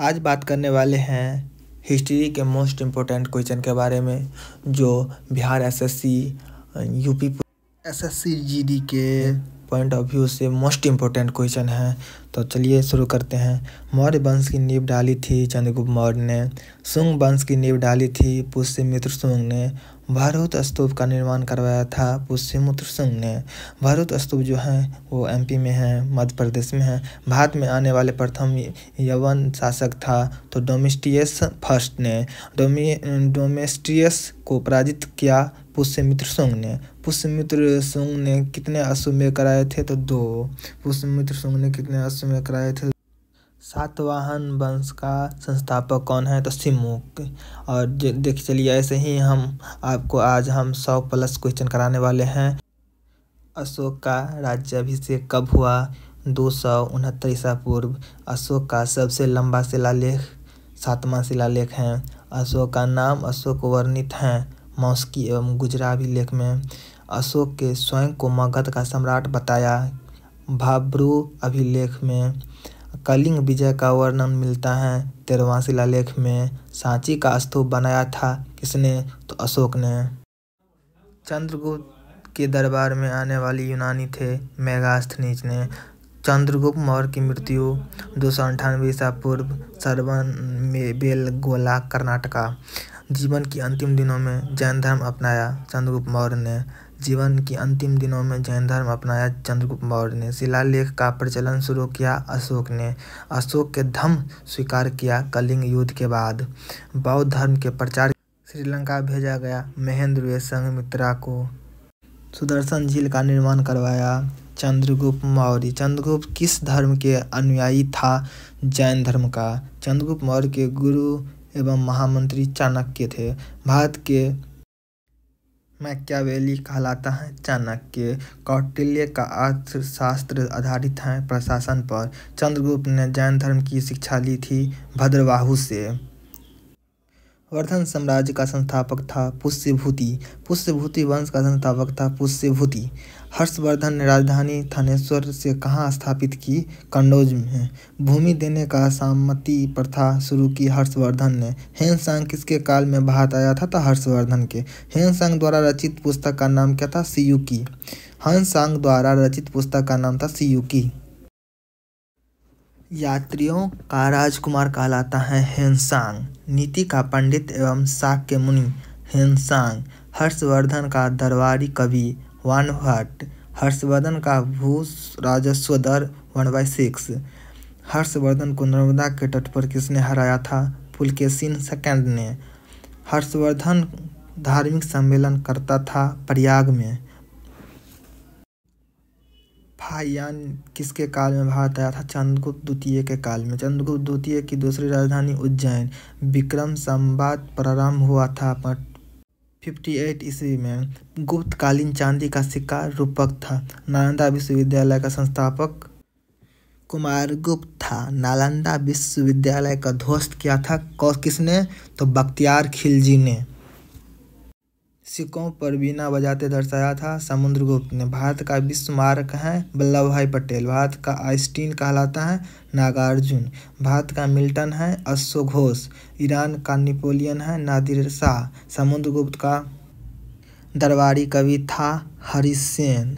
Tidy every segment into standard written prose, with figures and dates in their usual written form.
आज बात करने वाले हैं हिस्ट्री के मोस्ट इम्पोर्टेंट क्वेश्चन के बारे में, जो Bihar SSC, UP SSC GD के पॉइंट ऑफ व्यू से मोस्ट इम्पोर्टेंट क्वेश्चन है। तो चलिए शुरू करते हैं। मौर्य वंश की नींव डाली थी चंद्रगुप्त मौर्य ने। शुंग वंश की नींव डाली थी पुष्यमित्र शुंग ने। भरहुत स्तूप का निर्माण करवाया था पुष्यमित्र शुंग ने। भरहुत स्तूप जो है वो एमपी में है, मध्य प्रदेश में है। भारत में आने वाले प्रथम यवन शासक था तो डोमेस्टियस फर्स्ट ने। डोमेस्टियस को पराजित किया पुष्यमित्र शुंग ने। पुष्यमित्र शुंग ने कितने अश्वमेध कराए थे? तो 2। पुष्यमित्र शुंग ने कितने अश्वमेध कराए थे? सातवाहन वंश का संस्थापक कौन है? तो सिमुक। और देखिए चलिए ऐसे ही हम आपको आज हम 100+ क्वेश्चन कराने वाले हैं। अशोक का राज्याभिषेक कब हुआ? 269 ईसा पूर्व। अशोक का सबसे लंबा शिलालेख 7वां शिलालेख है। अशोक का नाम अशोक वर्णित है मौस्की एवं गुजरावी लेख में। अशोक के स्वयं को मगध का सम्राट बताया भाब्रू अभिलेख में। कलिंग विजय का वर्णन मिलता है 13वां शिलालेख में। सांची का स्तूप बनाया था किसने? तो अशोक ने। चंद्रगुप्त के दरबार में आने वाले यूनानी थे मेगास्थनीज ने। चंद्रगुप्त मौर्य की मृत्यु 298 ईसा पूर्व, सरवन बेलगोला, कर्नाटका। जीवन की अंतिम दिनों में जैन धर्म अपनाया चंद्रगुप्त मौर्य ने। जीवन की अंतिम दिनों में जैन धर्म अपनाया चंद्रगुप्त मौर्य ने। शिलालेख का प्रचलन शुरू किया अशोक ने। अशोक के धम्म स्वीकार किया कलिंग युद्ध के बाद। बौद्ध धर्म के प्रचार श्रीलंका भेजा गया महेंद्र संघमित्रा को। सुदर्शन झील का निर्माण करवाया चंद्रगुप्त मौर्य। चंद्रगुप्त किस धर्म के अनुयायी था? जैन धर्म का। चंद्रगुप्त मौर्य के गुरु एवं महामंत्री चाणक्य थे। भारत के मैकियावेली कहलाता है चाणक्य। कौटिल्य का अर्थशास्त्र आधारित है प्रशासन पर। चंद्रगुप्त ने जैन धर्म की शिक्षा ली थी भद्रवाहु से। वर्धन साम्राज्य का संस्थापक था पुष्यभूति। पुष्यभूति वंश का संस्थापक था पुष्यभूति। हर्षवर्धन ने राजधानी थानेश्वर से कहाँ स्थापित की? कन्नौज में। भूमि देने का सामंती प्रथा शुरू की हर्षवर्धन ने। ह्वेन-त्सांग किसके काल में भारत आया था? तो हर्षवर्धन के। ह्वेन-त्सांग द्वारा रचित पुस्तक का नाम क्या था? सियुकी। ह्वेन-त्सांग द्वारा रचित पुस्तक का नाम था सियुकी। यात्रियों का राजकुमार कहलाता है ह्वेन-त्सांग। नीति का पंडित एवं शाक्य मुनि ह्वेन-त्सांग। हर्षवर्धन का दरबारी कवि वानभट्ट। हर्षवर्धन का भू राजस्व दर 1/6। हर्षवर्धन को नर्मदा के तट पर किसने हराया था? पुलकेशिन सेकंड ने। हर्षवर्धन धार्मिक सम्मेलन करता था प्रयाग में। फाहियान किसके काल में भारत आया था? चंद्रगुप्त द्वितीय के काल में। चंद्रगुप्त द्वितीय की दूसरी राजधानी उज्जैन। विक्रम संवत प्रारंभ हुआ था 58 ईस्वी में। गुप्तकालीन चांदी का सिक्का रूपक था। नालंदा विश्वविद्यालय का संस्थापक कुमारगुप्त था। नालंदा विश्वविद्यालय का ध्वस्त किया था किसने? तो बख्तियार खिलजी ने। सिक्कों पर बीना बजाते दर्शाया था समुद्रगुप्त ने। भारत का विश्व स्मारक है वल्लभ भाई पटेल। भारत का आइंस्टीन कहलाता है नागार्जुन। भारत का मिल्टन है अश्व घोष। ईरान का नेपोलियन है नादिर शाह। समुद्रगुप्त का दरबारी कवि था हरिसेन।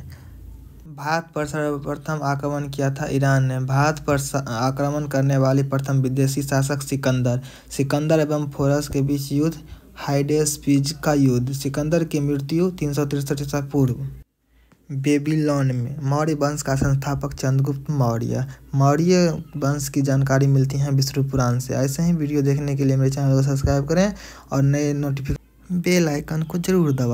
भारत पर सर्वप्रथम आक्रमण किया था ईरान ने। भारत पर आक्रमण करने वाले प्रथम विदेशी शासक सिकंदर। सिकंदर एवं फोरस के बीच युद्ध हाइडेस्पिज का युद्ध। सिकंदर की मृत्यु 363 ईसा पूर्व बेबीलोन में। मौर्य वंश का संस्थापक चंद्रगुप्त मौर्य। मौर्य वंश की जानकारी मिलती है विष्णु पुराण से। ऐसे ही वीडियो देखने के लिए मेरे चैनल को सब्सक्राइब करें और नए नोटिफिकेशन बेल आइकन को जरूर दबाएं।